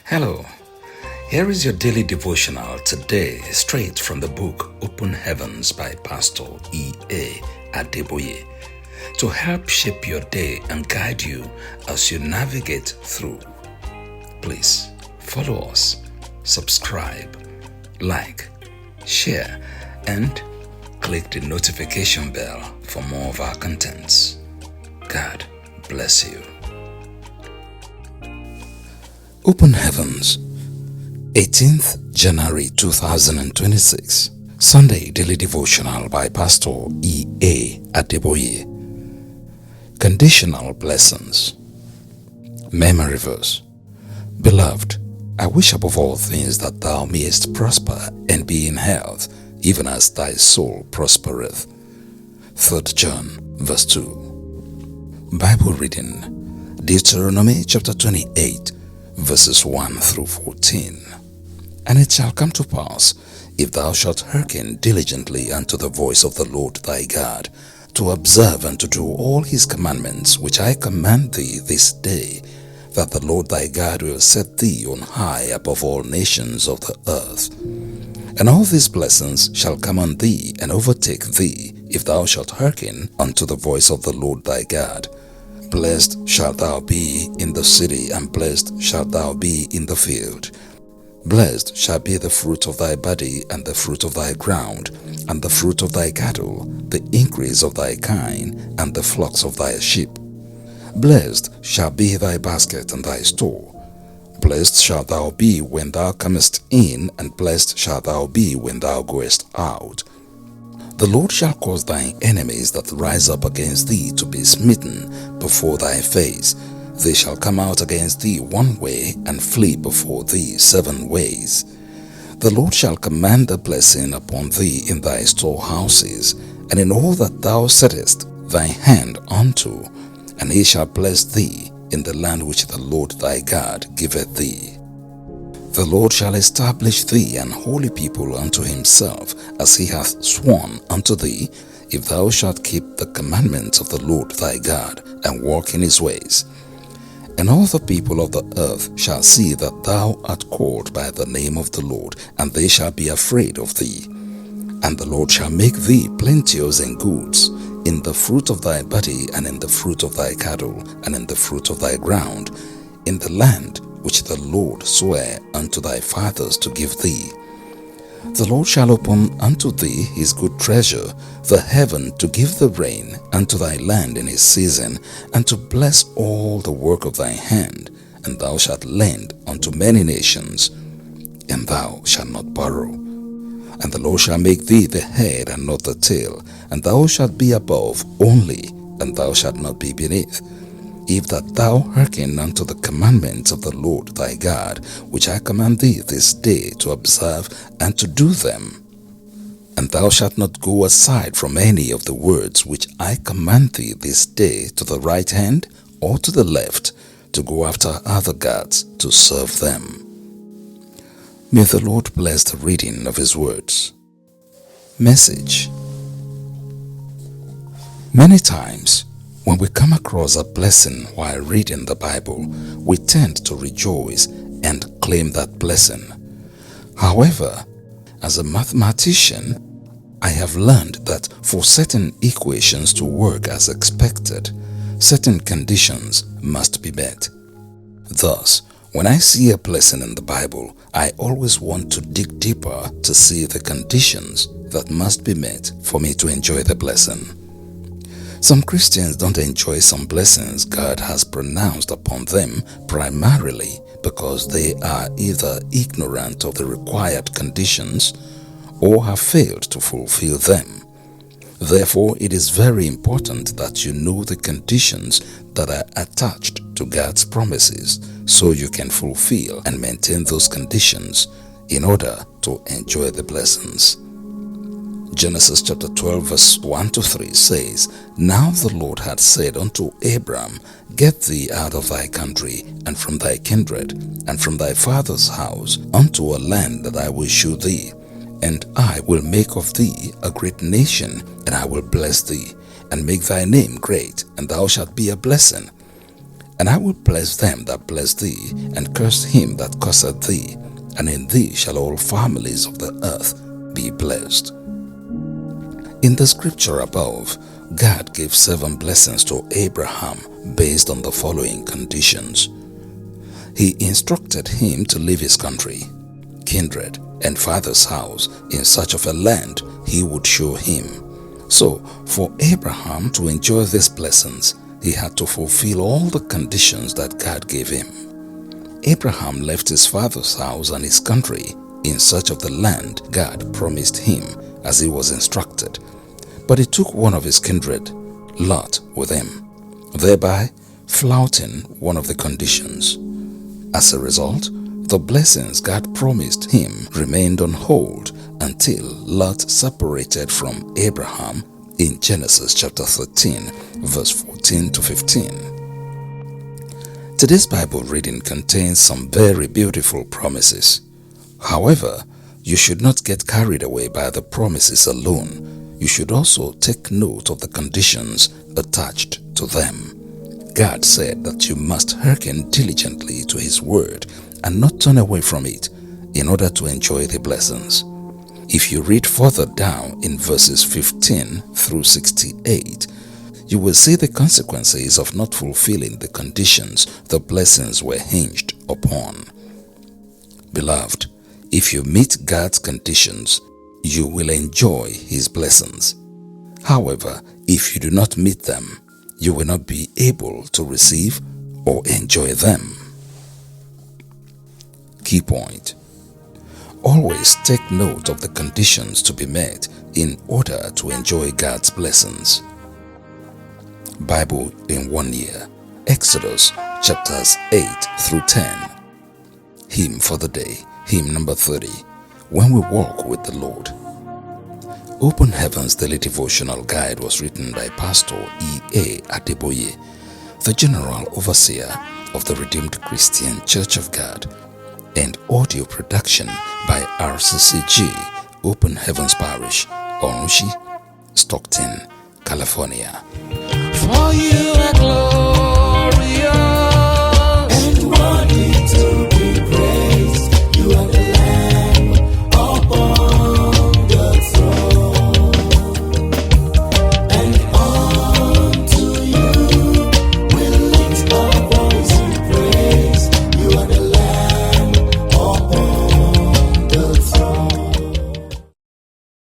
Hello, here is your daily devotional today, straight from the book Open Heavens by Pastor E.A. Adeboye, to help shape your day and guide you as you navigate through. Please follow us, subscribe, like, share, and click the notification bell for more of our contents. God bless you. Open Heavens, 18th January 2026, Sunday Daily Devotional by Pastor E.A. Adeboye. Conditional Blessings. Memory Verse. Beloved, I wish above all things that thou mayest prosper and be in health, even as thy soul prospereth. 3 John verse 2. Bible reading, Deuteronomy chapter 28, verses 1 through 14. And it shall come to pass, if thou shalt hearken diligently unto the voice of the Lord thy God, to observe and to do all his commandments which I command thee this day, that the Lord thy God will set thee on high above all nations of the earth. And all these blessings shall come on thee and overtake thee, if thou shalt hearken unto the voice of the Lord thy God. Blessed shalt thou be in the city, and blessed shalt thou be in the field. Blessed shall be the fruit of thy body, and the fruit of thy ground, and the fruit of thy cattle, the increase of thy kine, and the flocks of thy sheep. Blessed shall be thy basket and thy store. Blessed shalt thou be when thou comest in, and blessed shalt thou be when thou goest out. The Lord shall cause thine enemies that rise up against thee to be smitten before thy face. They shall come out against thee one way, and flee before thee 7 ways. The Lord shall command the blessing upon thee in thy storehouses, and in all that thou settest thy hand unto, and he shall bless thee in the land which the Lord thy God giveth thee. The Lord shall establish thee an holy people unto himself, as he hath sworn unto thee, if thou shalt keep the commandments of the Lord thy God, and walk in his ways. And all the people of the earth shall see that thou art called by the name of the Lord, and they shall be afraid of thee. And the Lord shall make thee plenteous in goods, in the fruit of thy body, and in the fruit of thy cattle, and in the fruit of thy ground, in the land which the Lord sware unto thy fathers to give thee. The Lord shall open unto thee his good treasure, the heaven, to give the rain unto thy land in his season, and to bless all the work of thy hand. And thou shalt lend unto many nations, and thou shalt not borrow. And the Lord shall make thee the head and not the tail, and thou shalt be above only, and thou shalt not be beneath. If that thou hearken unto the commandments of the Lord thy God, which I command thee this day to observe and to do them. And thou shalt not go aside from any of the words which I command thee this day to the right hand or to the left, to go after other gods to serve them. May the Lord bless the reading of his words. Message. Many times, when we come across a blessing while reading the Bible, we tend to rejoice and claim that blessing. However, as a mathematician, I have learned that for certain equations to work as expected, certain conditions must be met. Thus, when I see a blessing in the Bible, I always want to dig deeper to see the conditions that must be met for me to enjoy the blessing. Some Christians don't enjoy some blessings God has pronounced upon them primarily because they are either ignorant of the required conditions or have failed to fulfill them. Therefore, it is very important that you know the conditions that are attached to God's promises so you can fulfill and maintain those conditions in order to enjoy the blessings. Genesis chapter 12 verse 1 to 3 says, Now the Lord had said unto Abram, Get thee out of thy country, and from thy kindred, and from thy father's house, unto a land that I will shew thee. And I will make of thee a great nation, and I will bless thee, and make thy name great, and thou shalt be a blessing. And I will bless them that bless thee, and curse him that curseth thee, and in thee shall all families of the earth be blessed. In the scripture above, God gave 7 blessings to Abraham based on the following conditions. He instructed him to leave his country, kindred, and father's house in search of a land he would show him. So, for Abraham to enjoy these blessings, he had to fulfill all the conditions that God gave him. Abraham left his father's house and his country in search of the land God promised him as he was instructed. But he took one of his kindred, Lot, with him, thereby flouting one of the conditions. As a result, the blessings God promised him remained on hold until Lot separated from Abraham in Genesis chapter 13, verse 14 to 15. Today's Bible reading contains some very beautiful promises. However, you should not get carried away by the promises alone. You should also take note of the conditions attached to them. God said that you must hearken diligently to His word and not turn away from it in order to enjoy the blessings. If you read further down in verses 15 through 68, you will see the consequences of not fulfilling the conditions the blessings were hinged upon. Beloved, if you meet God's conditions, you will enjoy His blessings. However, if you do not meet them, you will not be able to receive or enjoy them. Key point: always take note of the conditions to be met in order to enjoy God's blessings. Bible in 1 year. Exodus chapters 8 through 10. Hymn for the day. Hymn number 30. When we walk with the Lord. Open Heavens Daily Devotional Guide was written by Pastor E.A. Adeboye, the General Overseer of the Redeemed Christian Church of God, and audio production by RCCG, Open Heavens Parish, Orunshi, Stockton, California.